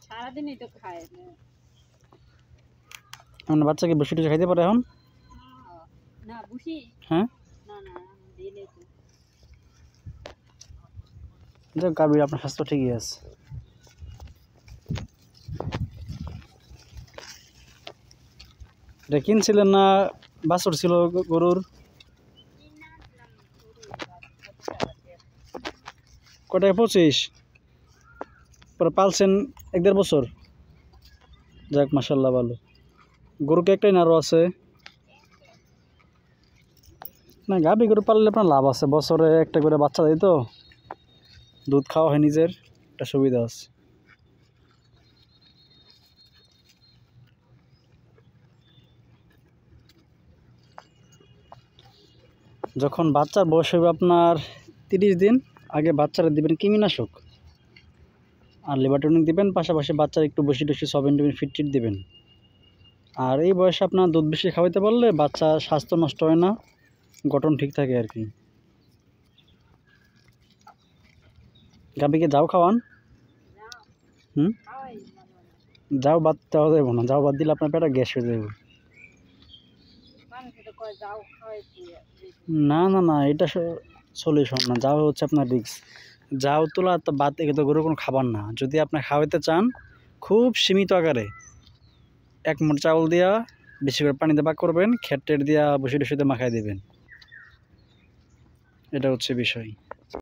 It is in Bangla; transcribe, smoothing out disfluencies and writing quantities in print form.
সারাদিনই তো খায় আমার বাচ্চাকে বসে টসে খাইতে পারে এখন? না বুঝি হ্যাঁ না না দিলে তো যাক গাভীর আপনার স্বাস্থ্য ঠিকই আছে। এটা কিনছিলেন না বাছুর ছিল গরুর? কত টাকা? 25 পরে পালছেন 1-1.5 বছর। যাক মাশাআল্লাহ ভালো। গরুকে একটাই না আরও আছে? না গাভী গরু পাললে আপনার লাভ আছে, বছরে একটা করে বাচ্চা দেয় তো, দুধ খাওয়া হয় নিজের, একটা সুবিধা আছে। যখন বাচ্চার বয়স হবে আপনার 30 দিন, আগে বাচ্চারা দিবেন কৃমিনাশক আর লিভার টনিক দিবেন, পাশাপাশি বাচ্চার একটু বেশি বেশি সবেন্ডিবিন ফিট দিবেন। আর এই বয়সে আপনার দুধ বেশি খাওয়াইতে পারলে বাচ্চা স্বাস্থ্য নষ্ট হয় না, গঠন ঠিক থাকে আর কি। গাভীকে যাও খাওয়ান? যাও বাদ দেওয়া যাবে না, যাও বাদ দিলে আপনার পেটে গ্যাস হয়ে যাবে। না না না, এটা সলিউশন না, যাও হচ্ছে আপনার রিস্ক। যাও তোলা তো বাদ থেকে তো গরুর কোনো খাবার না। যদি আপনি খাওয়াইতে চান খুব সীমিত আকারে 1 মুঠ চাউল দিয়া বেশি করে পানিতে পাক করবেন, খেটের দিয়া বসে বসে মাখাই দেবেন, এটা হচ্ছে বিষয়।